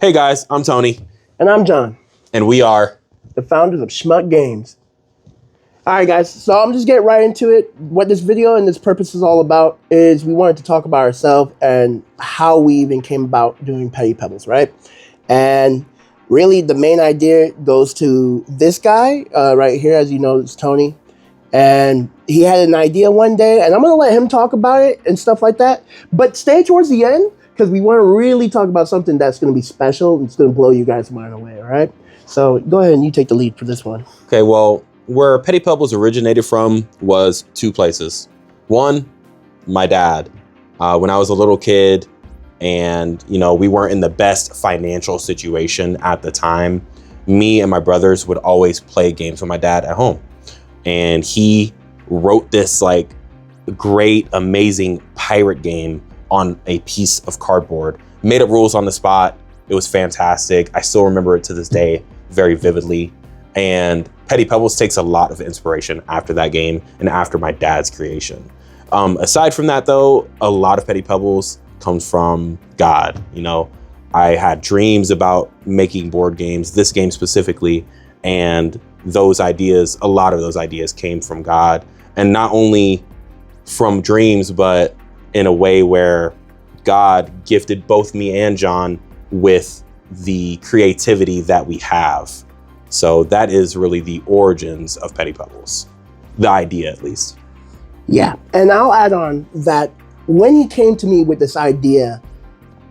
Hey guys, I'm Tony. And I'm John, And we are... the founders of Shmuck Games. All right, guys, so I'm just getting right into it. What this video and this purpose is all about is we wanted to talk about ourselves and how we even came about doing Petty Pebbles, right? And really, the main idea goes to this guy right here. As you know, it's Tony. And he had an idea one day, and I'm going to let him talk about it and stuff like that. But stay towards the end, because we want to really talk about something that's going to be special and it's going to blow you guys' mind away, all right? So go ahead and you take the lead for this one. Okay, well, where Petty Pebbles originated from was two places. One, my dad. When I was a little kid and, we weren't in the best financial situation at the time, me and my brothers would always play games with my dad at home. And he wrote this great, amazing pirate game on a piece of cardboard, made up rules on the spot. It was fantastic. I still remember it to this day very vividly. And Petty Pebbles takes a lot of inspiration after that game and after my dad's creation. Aside from that, though, a lot of Petty Pebbles comes from God. I had dreams about making board games, this game specifically, and a lot of those ideas came from God. And not only from dreams, but in a way where God gifted both me and John with the creativity that we have. So that is really the origins of Petty Pebbles. The idea, at least. Yeah, and I'll add on that when he came to me with this idea,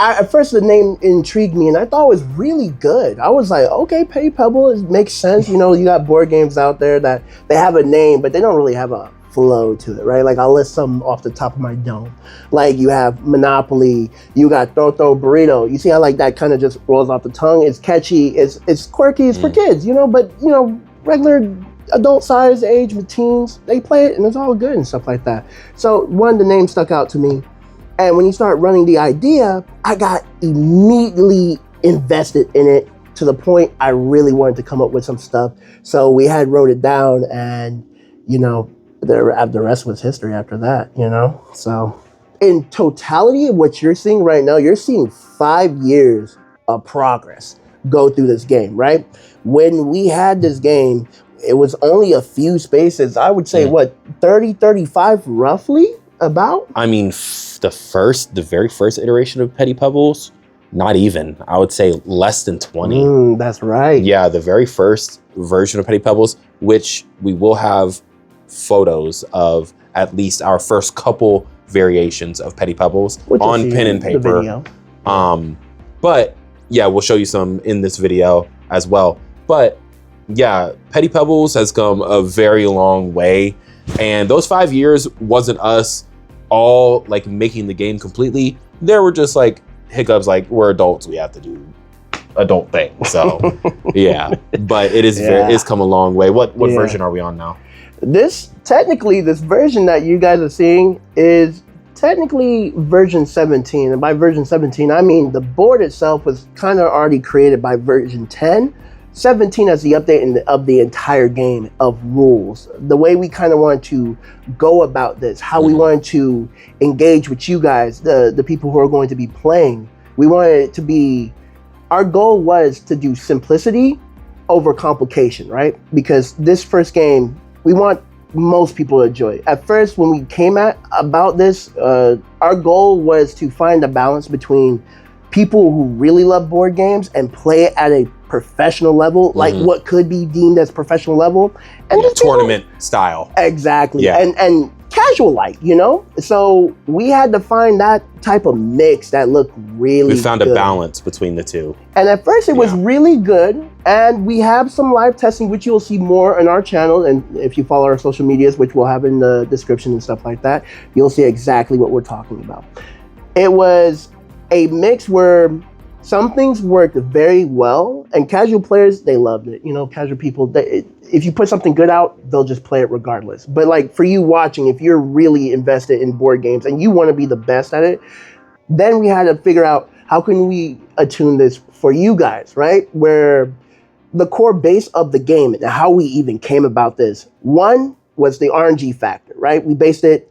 at first the name intrigued me and I thought it was really good. I was like, okay, Petty Pebble makes sense. You got board games out there that they have a name, but they don't really have a flow to it, right? Like I'll list some off the top of my dome. Like you have Monopoly, you got Throw Burrito. You see how that kind of just rolls off the tongue? It's catchy, it's quirky, it's for kids, but regular adult size age with teens, they play it and it's all good and stuff like that. So one, the name stuck out to me. And when you start running the idea, I got immediately invested in it to the point I really wanted to come up with some stuff. So we had wrote it down and, the rest was history after that, So in totality of what you're seeing right now, you're seeing 5 years of progress go through this game, right? When we had this game, it was only a few spaces. I would say, 30, 35 roughly? About? I mean, the very first iteration of Petty Pebbles, not even. I would say less than 20. That's right. Yeah, the very first version of Petty Pebbles, which we will have photos of at least our first couple variations of Petty Pebbles on pen and paper. But yeah, we'll show you some in this video as well. But yeah, Petty Pebbles has come a very long way. And those 5 years wasn't us all making the game completely. There were just hiccups, we're adults, we have to do adult things. So yeah, but it's come a long way. What version are we on now? This version that you guys are seeing is technically version 17. And by version 17, I mean the board itself was kind of already created by version 10. 17 as the update of the entire game of rules. The way we kind of wanted to go about this, how we wanted to engage with you guys, the people who are going to be playing. We wanted it to be, our goal was to do simplicity over complication, right? Because this first game, we want most people to enjoy it. At first, when we came about this, our goal was to find a balance between people who really love board games and play it at a professional level, like what could be deemed as professional level, and just tournament style. Exactly. Yeah. And casual So we had to find that type of mix that looked really We found good. A balance between the two. And at first it was really good, and we have some live testing, which you'll see more on our channel, and if you follow our social medias, which we'll have in the description and stuff like that, you'll see exactly what we're talking about. It was a mix where some things worked very well, and casual players, they loved it. Casual people, if you put something good out, they'll just play it regardless. But for you watching, if you're really invested in board games and you want to be the best at it, then we had to figure out how can we attune this for you guys, right? Where the core base of the game and how we even came about this. One was the RNG factor, right? We based it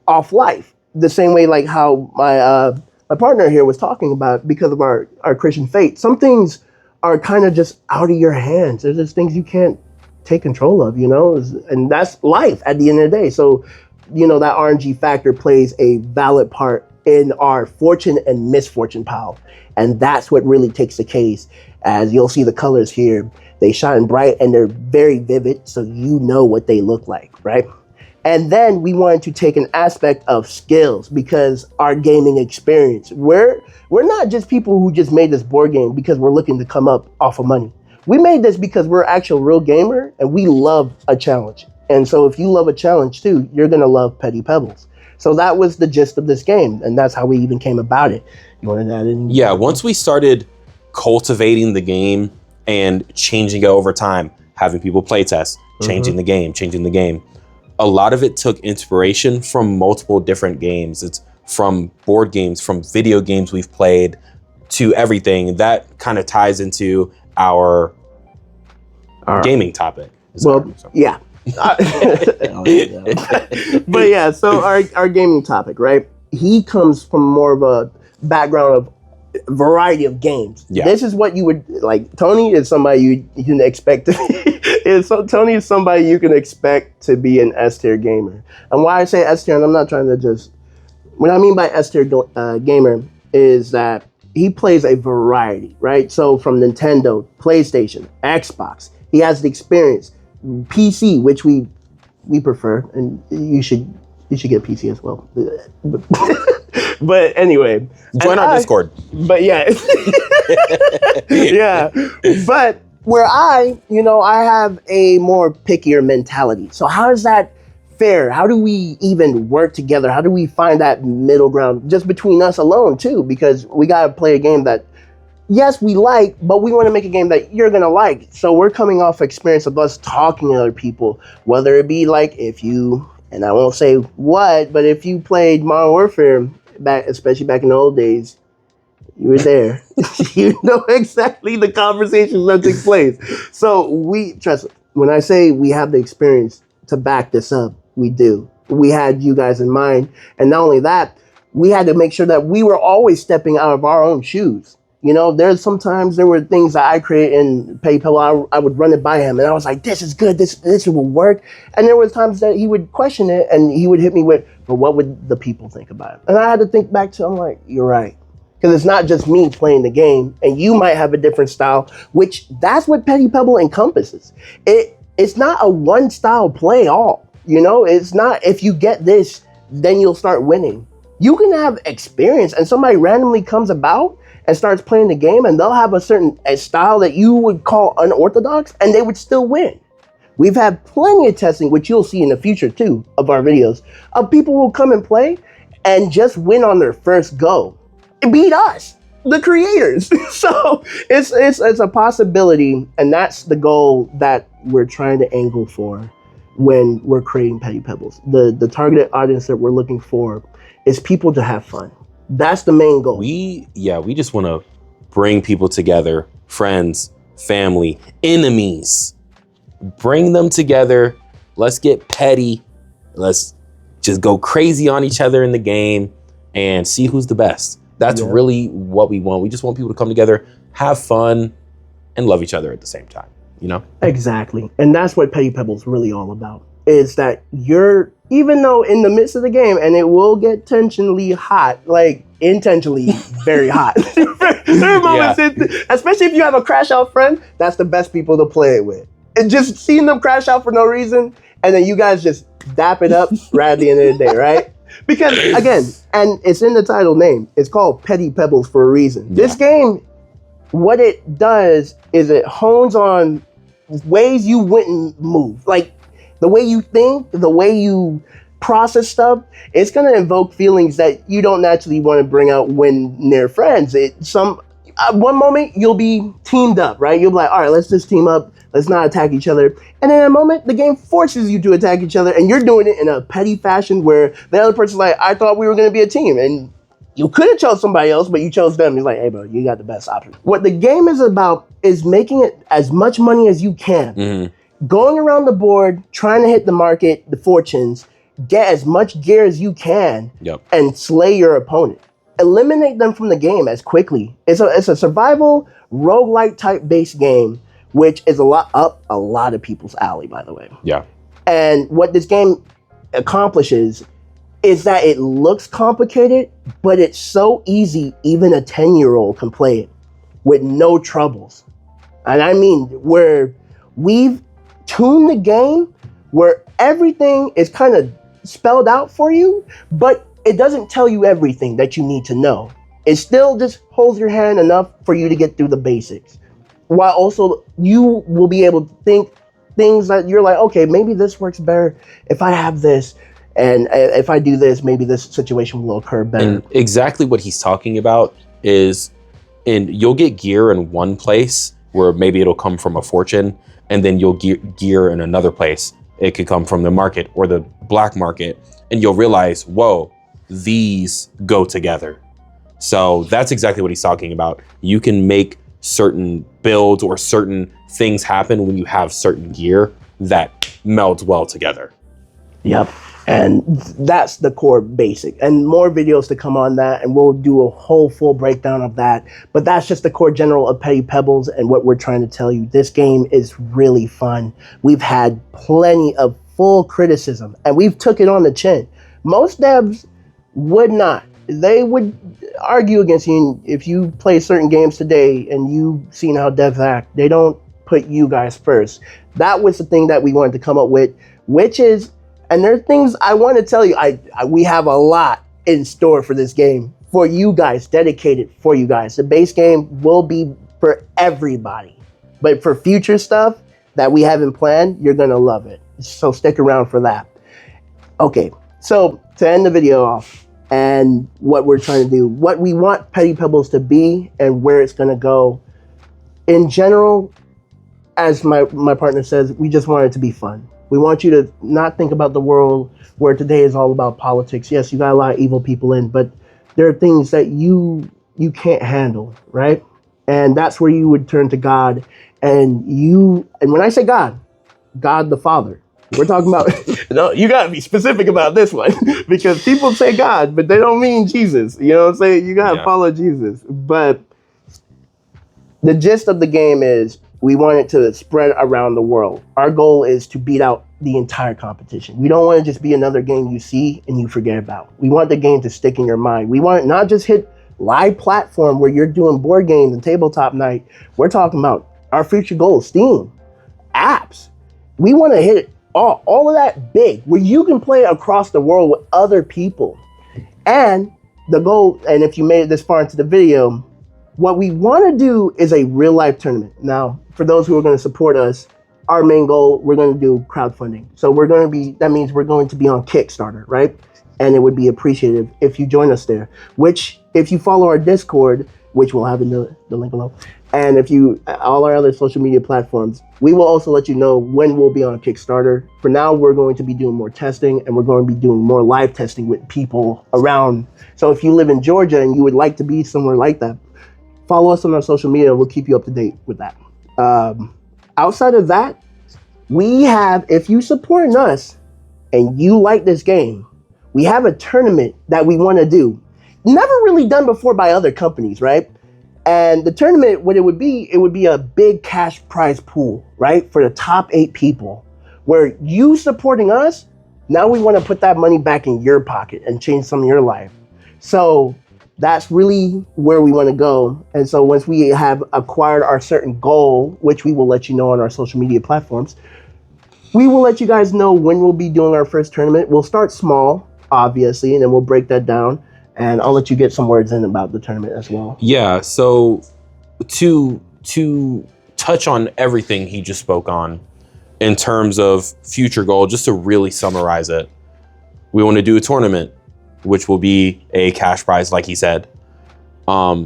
off life. The same way how my my partner here was talking about, because of our Christian faith, some things are kind of just out of your hands. There's just things you can't take control of, and that's life at the end of the day. So, that RNG factor plays a valid part in our fortune and misfortune pile. And that's what really takes the case. As you'll see the colors here, they shine bright and they're very vivid, so you know what they look like, right? And then we wanted to take an aspect of skills, because our gaming experience, we're not just people who just made this board game because we're looking to come up off of money. We made this because we're actual real gamer and we love a challenge. And so if you love a challenge too, you're gonna love Petty Pebbles. So that was the gist of this game, and that's how we even came about it. You want to add anything? Yeah, once we started cultivating the game and changing it over time, having people play test, changing the game, a lot of it took inspiration from multiple different games. It's from board games, from video games we've played, to everything. That kind of ties into our gaming topic. Yeah. But yeah, so our gaming topic, right? He comes from more of a background of variety of games. Yeah. This is what you would like. Tony is somebody you can expect to be. Tony is somebody you can expect to be an S-tier gamer. And why I say S-tier, and I'm not trying to just, what I mean by S-tier gamer is that he plays a variety, right? So from Nintendo, PlayStation, Xbox, he has the experience. PC, which we prefer, and you should get PC as well. But anyway, join our Discord. But yeah, yeah. But where I have a more pickier mentality. So how is that fair? How do we even work together? How do we find that middle ground just between us alone too? Because we gotta play a game that, yes, we like, but we want to make a game that you're going to like. So we're coming off experience of us talking to other people, whether it be like if you, and I won't say what, but if you played Modern Warfare, especially back in the old days, you were there. You know exactly the conversations that took place. So when I say we have the experience to back this up, we do. We had you guys in mind. And not only that, we had to make sure that we were always stepping out of our own shoes. There's sometimes there were things that I created in Petty Pebble. I would run it by him, and I was like, "This is good. This will work." And there were times that he would question it, and he would hit me with, "But what would the people think about it?" And I had to think back to, I'm like, "You're right," because it's not just me playing the game, and you might have a different style, which that's what Petty Pebble encompasses. It's not a one style play all. It's not if you get this, then you'll start winning. You can have experience, and somebody randomly comes about and starts playing the game, and they'll have a certain style that you would call unorthodox, and they would still win. We've had plenty of testing, which you'll see in the future too, of our videos, of people who will come and play and just win on their first go. It beat us, the creators. So it's a possibility, and that's the goal that we're trying to angle for when we're creating Petty Pebbles. The targeted audience that we're looking for is people to have fun. That's the main goal. We just want to bring people together, friends, family, enemies. Bring them together. Let's get petty. Let's just go crazy on each other in the game and see who's the best. That's really what we want. We just want people to come together, have fun, and love each other at the same time, Exactly. And that's what Petty Pebbles really all about. Is that even though in the midst of the game, and it will get intentionally hot, like intentionally very hot. There are moments, especially if you have a crash out friend, that's the best people to play it with. And just seeing them crash out for no reason, and then you guys just dap it up right at the end of the day, right? Because again, and it's in the title name, it's called Petty Pebbles for a reason. This game, what it does is it hones on ways you wouldn't move. Like, the way you think, the way you process stuff, it's going to invoke feelings that you don't naturally want to bring out when near friends. One moment, you'll be teamed up, right? You'll be like, all right, let's just team up. Let's not attack each other. And in a moment, the game forces you to attack each other, and you're doing it in a petty fashion where the other person's like, I thought we were going to be a team. And you could have chose somebody else, but you chose them. He's like, hey, bro, you got the best option. What the game is about is making it as much money as you can. Mm-hmm. Going around the board, trying to hit the market, the fortunes, get as much gear as you can, and slay your opponent. eliminate them from the game as quickly. It's a survival roguelike type based game, which is a lot of people's alley, by the way. Yeah. And what this game accomplishes is that it looks complicated, but it's so easy, even a 10-year-old can play it with no troubles. And I mean, where we've tuned the game where everything is kind of spelled out for you, but it doesn't tell you everything that you need to know. It still just holds your hand enough for you to get through the basics, while also you will be able to think things that you're like, okay, maybe this works better if I have this, and if I do this, maybe this situation will occur better. And exactly what he's talking about is, you'll get gear in one place where maybe it'll come from a fortune, and then you'll get gear in another place. It could come from the market or the black market, and you'll realize, whoa, these go together. So that's exactly what he's talking about. You can make certain builds or certain things happen when you have certain gear that melds well together. Yep. And that's the core basic, and more videos to come on that, and we'll do a whole full breakdown of that. But that's just the core general of Petty Pebbles and what we're trying to tell you. This game is really fun. We've had plenty of full criticism, and we've took it on the chin. Most devs would not. They would argue against you if you play certain games today and you've seen how devs act. They don't put you guys first. That was the thing that we wanted to come up with, which is, and there are things I want to tell you. We have a lot in store for this game, for you guys, dedicated for you guys. The base game will be for everybody, but for future stuff that we haven't planned, you're going to love it. So stick around for that. Okay, so to end the video off, and what we're trying to do, what we want Petty Pebbles to be and where it's going to go. In general, as my partner says, we just want it to be fun. We want you to not think about the world where today is all about politics. Yes, you got a lot of evil people in, but there are things that you can't handle, right? And that's where you would turn to God. And when I say God the Father, we're talking about, no, you got to be specific about this one, because people say God, but they don't mean Jesus. You know what I'm saying? You got to follow Jesus. But the gist of the game is, we want it to spread around the world. Our goal is to beat out the entire competition. We don't want to just be another game you see and you forget about. We want the game to stick in your mind. We want it not just hit live platform where you're doing board games and tabletop night. We're talking about our future goals, Steam, apps. We want to hit it all of that big, where you can play across the world with other people. And the goal, and if you made it this far into the video, what we want to do is a real life tournament. Now, for those who are going to support us, our main goal, we're going to do crowdfunding. So that means we're going to be on Kickstarter, right? And it would be appreciative if you join us there, which if you follow our Discord, which we'll have in the link below, and if you, all our other social media platforms, we will also let you know when we'll be on Kickstarter. For now, we're going to be doing more testing, and we're going to be doing more live testing with people around. So if you live in Georgia and you would like to be somewhere like that, follow us on our social media. We'll keep you up to date with that. Outside of that, we have, if you support us and you like this game, we have a tournament that we want to do. Never really done before by other companies, right? And the tournament, what it would be a big cash prize pool, right? For the top 8 people, where you supporting us, now we want to put that money back in your pocket and change some of your life. So that's really where we want to go. And so once we have acquired our certain goal, which we will let you know on our social media platforms, we will let you guys know when we'll be doing our first tournament. We'll start small, obviously, and then we'll break that down. And I'll let you get some words in about the tournament as well. Yeah, so to touch on everything he just spoke on in terms of future goal, just to really summarize it, we want to do a tournament, which will be a cash prize, like he said. We're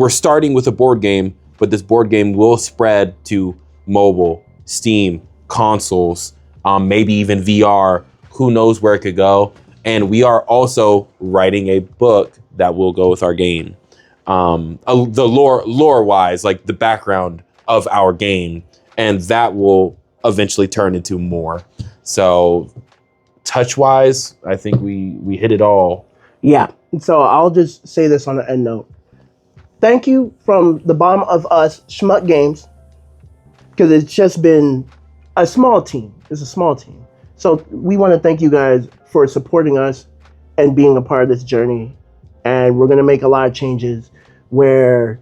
starting with a board game, but this board game will spread to mobile, Steam, consoles, maybe even VR. Who knows where it could go? And we are also writing a book that will go with our game. The lore-wise, like the background of our game, and that will eventually turn into more. So touch-wise, I think we hit it all. Yeah, So I'll just say this on the end note. Thank you from the bottom of us, Shmuck Games, because it's just been a small team. It's a small team. So we want to thank you guys for supporting us and being a part of this journey. And we're going to make a lot of changes where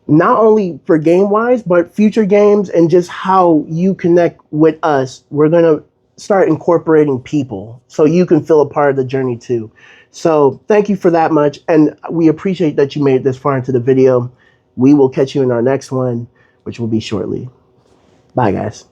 not only for game wise, but future games and just how you connect with us, we're going to start incorporating people so you can feel a part of the journey too. So thank you for that much. And we appreciate that you made it this far into the video. We will catch you in our next one, which will be shortly. Bye, guys.